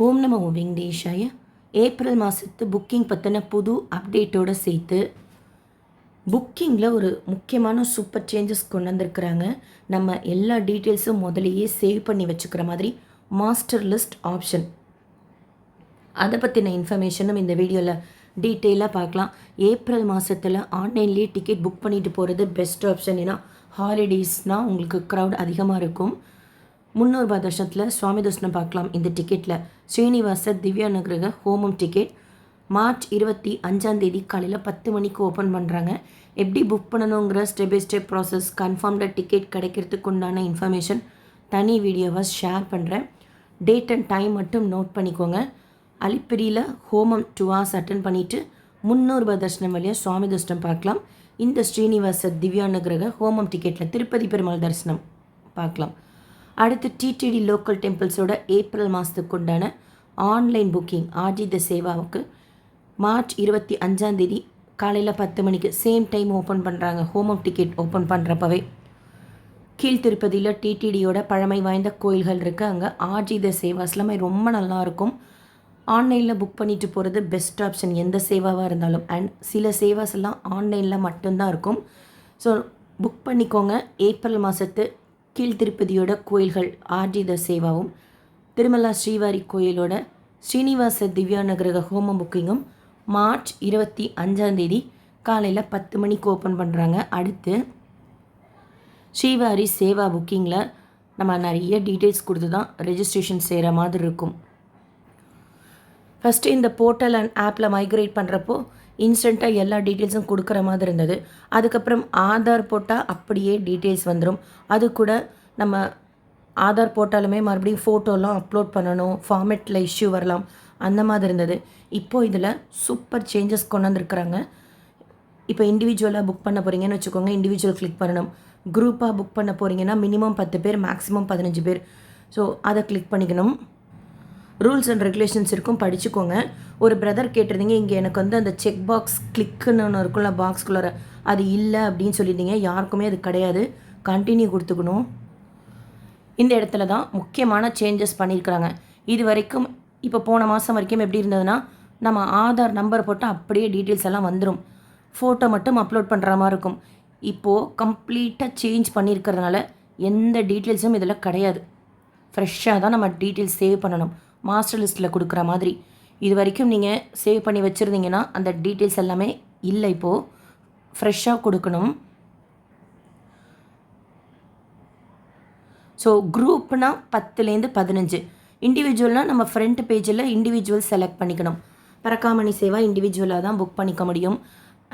ஓம் நமோ வெங்கடேஷாய. ஏப்ரல் மாதத்து புக்கிங் பற்றின புது அப்டேட்டோடு சேர்த்து புக்கிங்கில் ஒரு முக்கியமான சூப்பர் சேஞ்சஸ் கொண்டு வந்திருக்கிறாங்க. நம்ம எல்லா டீட்டெயில்ஸும் முதலையே சேவ் பண்ணி வச்சுக்கிற மாதிரி மாஸ்டர் லிஸ்ட் ஆப்ஷன், அதை பற்றின இன்ஃபர்மேஷனும் இந்த வீடியோவில் டீட்டெயிலாக பார்க்கலாம். ஏப்ரல் மாதத்தில் ஆன்லைன்லேயே டிக்கெட் புக் பண்ணிட்டு போகிறது பெஸ்ட் ஆப்ஷன். ஏன்னா ஹாலிடேஸ்னால் உங்களுக்கு க்ரௌட் அதிகமாக இருக்கும். 300 ரூபாய் தர்ஷனத்தில் சுவாமி தர்ஷனம் பார்க்கலாம். இந்த டிக்கெட்டில் ஸ்ரீனிவாச திவ்யா நகரக ஹோமம் டிக்கெட் மார்ச் 25 காலையில் 10 மணிக்கு ஓப்பன் பண்ணுறாங்க. எப்படி புக் பண்ணணுங்கிற ஸ்டெப் பை ஸ்டெப் ப்ராசஸ், கன்ஃபார்ம்டாக டிக்கெட் கிடைக்கிறதுக்கு உண்டான இன்ஃபர்மேஷன் தனி வீடியோவாக ஷேர் பண்ணுறேன். டேட் அண்ட் டைம் மட்டும் நோட் பண்ணிக்கோங்க. அலிப்பிரியில் ஹோமம் 2 hours அட்டன் பண்ணிவிட்டு 300 ரூபாய் தர்ஷனம் வழியாக சுவாமி தர்ஷனம் பார்க்கலாம். இந்த ஸ்ரீனிவாச திவ்யா நகரக ஹோமம் டிக்கெட்டில் திருப்பதி பெருமாள் தரிசனம் பார்க்கலாம். அடுத்து டிடிடி லோக்கல் டெம்பிள்ஸோட ஏப்ரல் மாதத்துக்கு உண்டான ஆன்லைன் புக்கிங் ஆஜித சேவாவுக்கு மார்ச் 25 காலையில் 10 மணிக்கு சேம் டைம் ஓப்பன் பண்ணுறாங்க. ஹோமம் டிக்கெட் ஓப்பன் பண்ணுறப்பவே கீழ்த்திருப்பதியில் டிடிடியோட பழமை வாய்ந்த கோயில்கள் இருக்குது. அங்கே ஆஜித சேவாஸ் எல்லாமே ரொம்ப நல்லாயிருக்கும். ஆன்லைனில் புக் பண்ணிட்டு போகிறது பெஸ்ட் ஆப்ஷன், எந்த சேவாவாக இருந்தாலும். அண்ட் சில சேவாஸ் எல்லாம் ஆன்லைனில் மட்டும்தான் இருக்கும். ஸோ புக் பண்ணிக்கோங்க. ஏப்ரல் மாதத்து கீழ்த்திருப்பதியோட கோயில்கள் ஆர்ஜித சேவாவும், திருமலா ஸ்ரீவாரி கோயிலோட ஸ்ரீனிவாச திவ்யா நகரக ஹோமம் புக்கிங்கும் மார்ச் 25 காலையில் 10 மணிக்கு ஓப்பன் பண்ணுறாங்க. அடுத்து ஸ்ரீவாரி சேவா புக்கிங்கில் நம்ம நிறைய டீட்டெயில்ஸ் கொடுத்து தான் ரெஜிஸ்ட்ரேஷன் செய்கிற மாதிரி இருக்கும். ஃபஸ்ட்டு இந்த போர்ட்டல் அண்ட் ஆப்பில் மைக்ரேட் பண்ணுறப்போ இன்ஸ்டண்ட்டாக எல்லா டீட்டெயில்ஸும் கொடுக்குற மாதிரி இருந்தது. அதுக்கப்புறம் ஆதார் போட்டால் அப்படியே டீட்டெயில்ஸ் வந்துடும். அது கூட நம்ம ஆதார் போட்டாலுமே மறுபடியும் ஃபோட்டோலாம் அப்லோட் பண்ணணும், ஃபார்மேட்டில் இஷ்யூ வரலாம், அந்த மாதிரி இருந்தது. இப்போது இதில் சூப்பர் சேஞ்சஸ் கொண்டு வந்திருக்கிறாங்க. இப்போ இண்டிவிஜுவலாக புக் பண்ண போகிறீங்கன்னு வச்சுக்கோங்க, இண்டிவிஜுவல் கிளிக் பண்ணணும். குரூப்பாக புக் பண்ண போகிறீங்கன்னா மினிமம் 10 பேர், மேக்ஸிமம் 15 பேர். ஸோ அதை கிளிக் பண்ணிக்கணும். ரூல்ஸ் அண்ட் ரெகுலேஷன்ஸ் இருக்கும், படிச்சுக்கோங்க. ஒரு பிரதர் கேட்டிருந்தீங்க, இங்கே எனக்கு அந்த செக் பாக்ஸ் கிளிக்குன்னு ஒன்று இருக்குல்ல பாக்ஸ்குள்ளார, அது இல்லை அப்படின்னு சொல்லியிருந்தீங்க. யாருக்குமே அது கிடையாது, கண்டினியூ கொடுத்துக்கணும். இந்த இடத்துல தான் முக்கியமான சேஞ்சஸ் பண்ணியிருக்கிறாங்க. இது வரைக்கும் இப்போ போன மாதம் வரைக்கும் எப்படி இருந்ததுன்னா, நம்ம ஆதார் நம்பர் போட்டால் அப்படியே டீட்டெயில்ஸ் எல்லாம் வந்துடும், ஃபோட்டோ மட்டும் அப்லோட் பண்ணுற மாதிரி இருக்கும். இப்போது கம்ப்ளீட்டாக சேஞ்ச் பண்ணியிருக்கிறதுனால எந்த டீட்டெயில்ஸும் இதில் கிடையாது. ஃப்ரெஷ்ஷாக தான் நம்ம டீட்டெயில்ஸ் சேவ் பண்ணணும், மாஸ்டர் லிஸ்ட்டில் கொடுக்குற மாதிரி. இது வரைக்கும் நீங்கள் சேவ் பண்ணி வச்சுருந்தீங்கன்னா அந்த டீட்டெயில்ஸ் எல்லாமே இல்லை, இப்போது ஃப்ரெஷ்ஷாக கொடுக்கணும். ஸோ குரூப்னால் 10லேருந்து 15, இண்டிவிஜுவல்னால் நம்ம ஃப்ரண்ட் பேஜில் இண்டிவிஜுவல் செலக்ட் பண்ணிக்கணும். பரக்காமணி சேவா இண்டிவிஜுவலாக தான் புக் பண்ணிக்க முடியும்.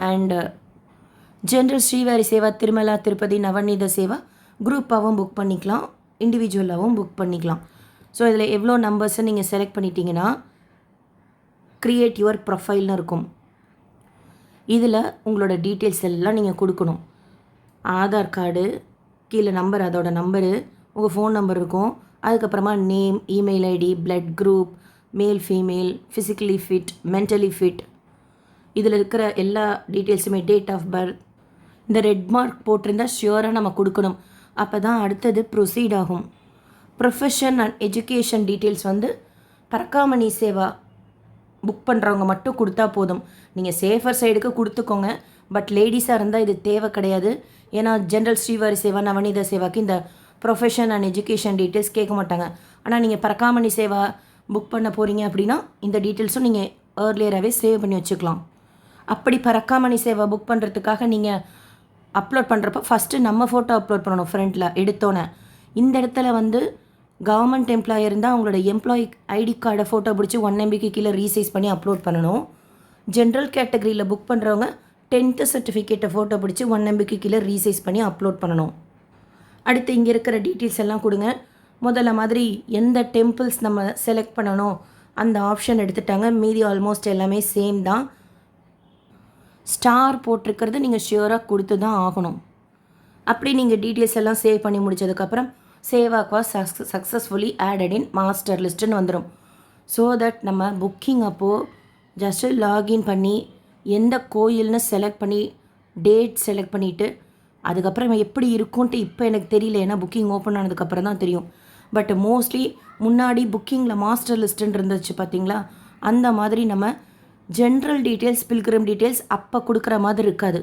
அண்டு ஜென்ரல் ஸ்ரீவாரி சேவா, திருமலா திருப்பதி நவநீத சேவா குரூப்பாகவும் புக் பண்ணிக்கலாம், இண்டிவிஜுவலாகவும் புக் பண்ணிக்கலாம். ஸோ இதில் எவ்வளோ நம்பர்ஸை நீங்கள் செலக்ட் பண்ணிட்டீங்கன்னா க்ரியேட் யுவர் ப்ரொஃபைல்னு இருக்கும். இதில் உங்களோட டீட்டெயில்ஸ் எல்லாம் நீங்கள் கொடுக்கணும். ஆதார் கார்டு, கீழே நம்பர், அதோட நம்பரு, உங்கள் ஃபோன் நம்பர் இருக்கும். அதுக்கப்புறமா name, email ID, blood group, male female, physically fit, mentally fit, இதில் இருக்கிற எல்லா டீட்டெயில்ஸுமே, டேட் ஆஃப் பர்த். இந்த ரெட் மார்க் போட்டிருந்தால் ஷியோராக நம்ம கொடுக்கணும். அப்போ தான் அடுத்தது ப்ரொசீட் ஆகும். Profession and education details Parakamani Seva book பண்ணுறவங்க மட்டும் கொடுத்தா போதும். நீங்கள் சேஃபர் சைடுக்கு கொடுத்துக்கோங்க. பட் லேடிஸாக இருந்தால் இது தேவை கிடையாது. ஏன்னா ஜென்ரல் ஸ்ரீவாரி சேவா, நவநீத சேவாக்கு இந்த ப்ரொஃபஷன் அண்ட் எஜுகேஷன் டீட்டெயில்ஸ் கேட்க மாட்டாங்க. ஆனால் நீங்கள் பரக்காமணி சேவா புக் பண்ண போகிறீங்க அப்படின்னா இந்த டீட்டெயில்ஸும் நீங்கள் ஏர்லியராகவே சேவ் பண்ணி வச்சுக்கலாம். அப்படி பரக்காமணி சேவா புக் பண்ணுறதுக்காக நீங்கள் அப்லோட் பண்ணுறப்ப ஃபஸ்ட்டு நம்ம ஃபோட்டோ அப்லோட் பண்ணணும் ஃப்ரண்ட்டில் எடுத்தோன்னே. இந்த இடத்துல கவர்மெண்ட் எம்ப்ளாயி இருந்தால் அவங்களோட எம்ப்ளாயி ஐடி கார்டை ஃபோட்டோ பிடிச்சி 1 MBக்கு கீழே ரீசைஸ் பண்ணி அப்லோட் பண்ணணும். ஜென்ரல் கேட்டகரியில் புக் பண்ணுறவங்க 10th சர்டிஃபிகேட்டை ஃபோட்டோ பிடிச்சி 1 MBக்கு கீழே ரீசைஸ் பண்ணி அப்லோட் பண்ணணும். அடுத்து இங்கே இருக்கிற டீட்டெயில்ஸ் எல்லாம் கொடுங்க. முதல்ல மாதிரி எந்த டெம்பிள்ஸ் நம்ம செலக்ட் பண்ணணும் அந்த ஆப்ஷன் எடுத்துட்டாங்க. மீதி ஆல்மோஸ்ட் எல்லாமே சேம் தான். ஸ்டார் போட்டிருக்கிறது நீங்கள் ஷியோராக கொடுத்து தான் ஆகணும். அப்படி நீங்கள் டீட்டெயில்ஸ் எல்லாம் சேவ் பண்ணி முடித்ததுக்கப்புறம் Sevak was successfully added in master லிஸ்ட்டுன்னு வந்துடும். ஸோ தட் நம்ம புக்கிங் அப்போது ஜஸ்ட்டு லாகின் பண்ணி எந்த கோயில்னு செலக்ட் பண்ணி டேட் செலக்ட் பண்ணிவிட்டு அதுக்கப்புறம் எப்படி இருக்கும்ன்ட்டு இப்போ எனக்கு தெரியல, ஏன்னா புக்கிங் ஓப்பன் ஆனதுக்கப்புறம் தான் தெரியும். பட் மோஸ்ட்லி முன்னாடி புக்கிங்கில் மாஸ்டர் லிஸ்ட்டுன்னு இருந்துச்சு பார்த்தீங்களா, அந்த மாதிரி நம்ம ஜென்ரல் டீட்டெயில்ஸ் பில்கிரம் டீட்டெயில்ஸ் அப்போ கொடுக்குற மாதிரி இருக்காது.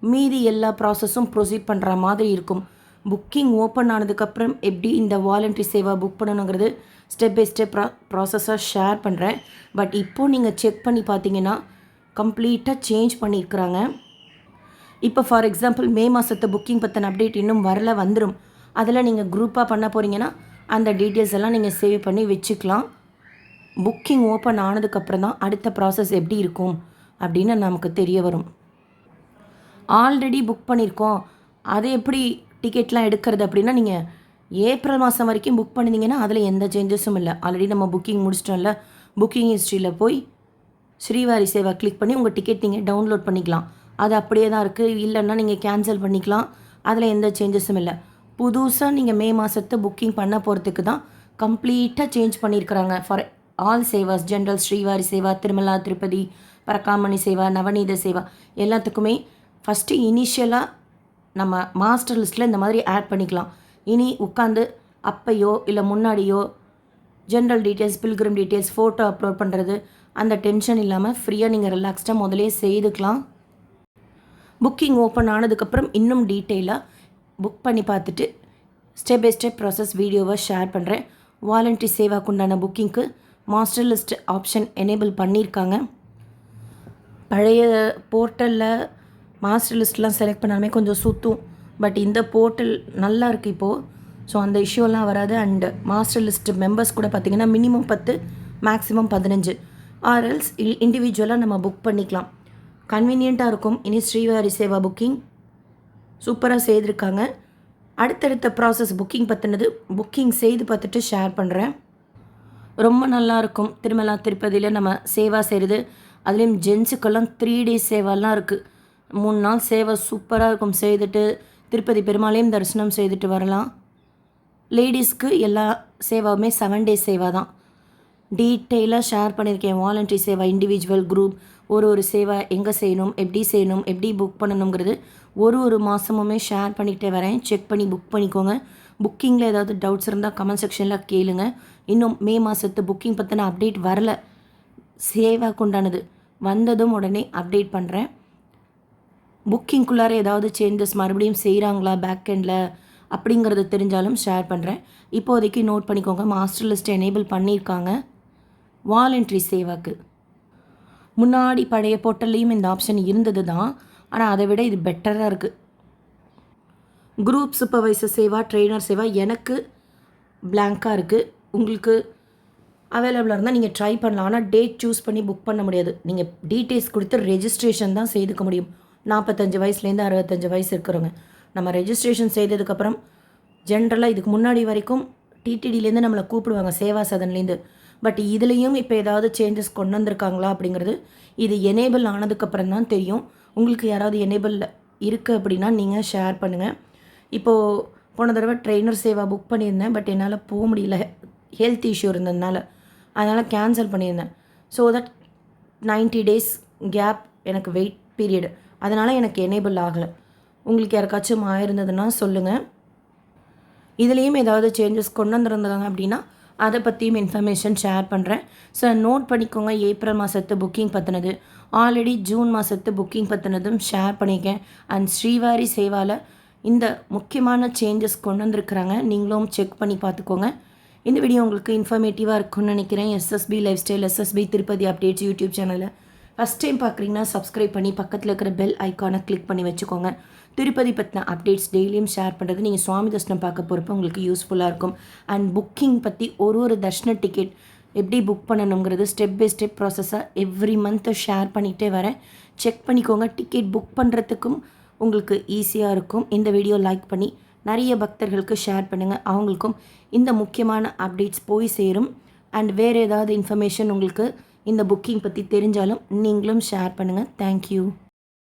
மீதி எல்லா ப்ராசஸும் ப்ரொசீட் பண்ணுற மாதிரி இருக்கும். புக்கிங் ஓப்பன் ஆனதுக்கப்புறம் எப்படி இந்த வாலண்டரி சேவா புக் பண்ணணுங்கிறது ஸ்டெப் பை ஸ்டெப் ப்ராசஸாக ஷேர் பண்ணுறேன். பட் இப்போது நீங்கள் செக் பண்ணி பார்த்தீங்கன்னா கம்ப்ளீட்டாக சேஞ்ச் பண்ணியிருக்கிறாங்க. இப்போ ஃபார் எக்ஸாம்பிள் மே மாதத்து புக்கிங் பற்றின அப்டேட் இன்னும் வரல, வந்துடும். அதில் நீங்கள் குரூப்பாக பண்ண போகிறீங்கன்னா அந்த டீட்டெயில்ஸ் எல்லாம் நீங்கள் சேவ் பண்ணி வச்சுக்கலாம். புக்கிங் ஓப்பன் ஆனதுக்கப்புறம் தான் அடுத்த ப்ராசஸ் எப்படி இருக்கும் அப்படின்னு நமக்கு தெரிய வரும். ஆல்ரெடி புக் பண்ணியிருக்கோம், அது எப்படி டிக்கெட்லாம் எடுக்கிறது அப்படின்னா, நீங்கள் ஏப்ரல் மாதம் வரைக்கும் புக் பண்ணியிருந்தீங்கன்னா அதில் எந்த சேஞ்சஸும் இல்லை. ஆல்ரெடி நம்ம புக்கிங் முடிச்சிட்டோம்ல. புக்கிங் ஹிஸ்ட்ரியில் போய் ஸ்ரீவாரி சேவா கிளிக் பண்ணி உங்கள் டிக்கெட் நீங்கள் டவுன்லோட் பண்ணிக்கலாம். அது அப்படியே தான் இருக்குது. இல்லைன்னா நீங்கள் கேன்சல் பண்ணிக்கலாம். அதில் எந்த சேஞ்சஸும் இல்லை. புதுசாக நீங்கள் மே மாதத்தை புக்கிங் பண்ண போகிறதுக்கு தான் கம்ப்ளீட்டாக சேஞ்ச் பண்ணியிருக்கிறாங்க. For all Sevas, general, Srivari Seva, Tirumala, Tirupati, Parakamani Seva, Navaneetha Seva எல்லாத்துக்குமே ஃபஸ்ட்டு இனிஷியலாக நம்ம மாஸ்டர் லிஸ்ட்டில் இந்த மாதிரி ஆட் பண்ணிக்கலாம். இனி உட்காந்து அப்பையோ இல்லை முன்னாடியோ general details, pilgrim details, photo upload பண்ணுறது அந்த டென்ஷன் இல்லாமல் ஃப்ரீயாக நீங்கள் ரிலாக்ஸ்டாக முதலே செய்துக்கலாம். புக்கிங் ஓப்பன் ஆனதுக்கப்புறம் இன்னும் டீட்டெயிலாக புக் பண்ணி பார்த்துட்டு ஸ்டெப் பை ஸ்டெப் ப்ராசஸ் வீடியோவை ஷேர் பண்ணுறேன். வாலண்டரி சேவாக்கு உண்டான புக்கிங்க்கு மாஸ்டர் லிஸ்ட் ஆப்ஷன் எனேபிள் பண்ணியிருக்காங்க. பழைய போர்ட்டலில் மாஸ்டர் லிஸ்ட்லாம் செலக்ட் பண்ணாலுமே கொஞ்சம் சுற்றும். பட் இந்த போர்ட்டல் நல்லா இருக்குது இப்போது. ஸோ அந்த இஷ்யூலாம் வராது. அண்டு மாஸ்டர் லிஸ்ட் மெம்பர்ஸ் கூட பார்த்திங்கன்னா மினிமம் 10 மேக்ஸிமம் 15 ஆர்எல்ஸ் இண்டிவிஜுவலாக நம்ம புக் பண்ணிக்கலாம். கன்வீனியண்ட்டாக இருக்கும். இனி ஸ்ரீவாரி சேவா புக்கிங் சூப்பராக செய்திருக்காங்க. அடுத்தடுத்த ப்ராசஸ் புக்கிங் பற்றினது புக்கிங் செய்து பார்த்துட்டு ஷேர் பண்ணுறேன். ரொம்ப நல்லாயிருக்கும். திருமலா திருப்பதியில் நம்ம சேவா செய்கிறது, அதுலேயும் ஜென்ஸுக்கெல்லாம் 3 days சேவாலாம் இருக்குது. 3 நாள் சேவை சூப்பராக இருக்கும். செய்துட்டு திருப்பதி பெருமாளையும் தரிசனம் செய்துட்டு வரலாம். லேடிஸ்க்கு எல்லா சேவாவுமே 7 days சேவா தான். டீட்டெயிலாக ஷேர் பண்ணியிருக்கேன். வாலண்டரி சேவா, இண்டிவிஜுவல், குரூப், ஒரு சேவா எங்கே செய்யணும், எப்படி புக் பண்ணணுங்கிறது ஒரு மாதமுமே ஷேர் பண்ணிகிட்டே வரேன். செக் பண்ணி புக் பண்ணிக்கோங்க. புக்கிங்கில் ஏதாவது டவுட்ஸ் இருந்தால் கமெண்ட் செக்ஷனில் கேளுங்க. இன்னும் மே மாதத்து புக்கிங் பற்றின அப்டேட் வரல. சேவாக்கு உண்டானது வந்ததும் உடனே அப்டேட் பண்ணுறேன். புக்கிங்குள்ளார ஏதாவது சேஞ்சஸ் மறுபடியும் செய்கிறாங்களா பேக் எண்டில் அப்படிங்கிறது தெரிஞ்சாலும் ஷேர் பண்ணுறேன். இப்போதைக்கு நோட் பண்ணிக்கோங்க. மாஸ்டர் லிஸ்ட் எனேபிள் பண்ணியிருக்காங்க வாலண்டரி சேவாக்கு. முன்னாடி பழைய போர்ட்டல்லையும் இந்த ஆப்ஷன் இருந்தது தான், ஆனால் அதை விட இது பெட்டராக இருக்குது. Group supervisor Seva, trainer Seva எனக்கு பிளாங்காக இருக்குது. உங்களுக்கு அவைலபிளாக இருந்தால் நீங்கள் ட்ரை பண்ணலாம். ஆனால் டேட் சூஸ் பண்ணி புக் பண்ண முடியாது. நீங்கள் டீட்டெயில்ஸ் கொடுத்து ரெஜிஸ்ட்ரேஷன் தான் செய்துக்க முடியும். 45 வயசுலேருந்து 65 வயசு இருக்கிறவங்க நம்ம ரெஜிஸ்ட்ரேஷன் செய்ததுக்கப்புறம் ஜென்ரலாக இதுக்கு முன்னாடி வரைக்கும் டிடிடிலேருந்து நம்மளை கூப்பிடுவாங்க, சேவா சதன்லேருந்து. பட் இதுலேயும் இப்போ ஏதாவது சேஞ்சஸ் கொண்டு வந்திருக்காங்களா அப்படிங்கிறது இது எனேபிள் ஆனதுக்கப்புறம் தான் தெரியும். உங்களுக்கு யாராவது எனேபிள் இருக்குது அப்படின்னா நீங்கள் ஷேர் பண்ணுங்கள். இப்போது போன தடவை ட்ரெயினர் சேவா புக் பண்ணியிருந்தேன். பட் என்னால் போக முடியல, ஹெல்த் இஷ்யூ இருந்ததுனால. அதனால் கேன்சல் பண்ணியிருந்தேன். ஸோ தட் 90 days கேப் எனக்கு வெயிட் பீரியடு, அதனால் எனக்கு எனேபிள் ஆகலை. உங்களுக்கு யாருக்காச்சும் ஆயிருந்ததுன்னா சொல்லுங்கள். இதுலேயும் ஏதாவது சேஞ்சஸ் கொண்டு வந்திருந்தாங்க அப்படின்னா அதை பற்றியும் இன்ஃபர்மேஷன் ஷேர் பண்ணுறேன். ஸோ நோட் பண்ணிக்கோங்க. ஏப்ரல் மாதத்து புக்கிங் பற்றினது, ஆல்ரெடி ஜூன் மாதத்து புக்கிங் பற்றினதும் ஷேர் பண்ணியிருக்கேன். அண்ட் ஸ்ரீவாரி சேவாவில் இந்த முக்கியமான சேஞ்சஸ் கொண்டு வந்திருக்கிறாங்க. நீங்களும் செக் பண்ணி பார்த்துக்கோங்க. இந்த வீடியோ உங்களுக்கு இன்ஃபர்மேட்டிவாக இருக்கும்னு நினைக்கிறேன். SSP lifestyle, SSP Tirupati updates YouTube சேனலில் ஃபஸ்ட் டைம் பார்க்குறீங்கன்னா சப்ஸ்கிரைப் பண்ணி பக்கத்தில் இருக்கிற பெல் ஐக்கானை கிளிக் பண்ணி வச்சுக்கோங்க. திருப்பதி பற்றின அப்டேட்ஸ் டெய்லியும் ஷேர் பண்ணுறது நீங்கள் சுவாமி தர்ஷனம் பார்க்க போகிறப்ப உங்களுக்கு யூஸ்ஃபுல்லாக இருக்கும். அண்ட் புக்கிங் பற்றி ஒரு தர்ஷன டிக்கெட் எப்படி புக் பண்ணணுங்கிறது ஸ்டெப் பை ஸ்டெப் ப்ராசஸாக எவ்ரி மந்த்து ஷேர் பண்ணிகிட்டே வரேன். செக் பண்ணிக்கோங்க. டிக்கெட் புக் பண்ணுறதுக்கும் உங்களுக்கு ஈஸியாக இருக்கும். இந்த வீடியோ லைக் பண்ணி நிறைய பக்தர்களுக்கு ஷேர் பண்ணுங்கள். அவங்களுக்கும் இந்த முக்கியமான அப்டேட்ஸ் போய் சேரும். அண்ட் வேறு ஏதாவது இன்ஃபர்மேஷன் உங்களுக்கு இந்த புக்கிங் பற்றி தெரிஞ்சாலும் நீங்களும் ஷேர் பண்ணுங்கள். தேங்க்யூ.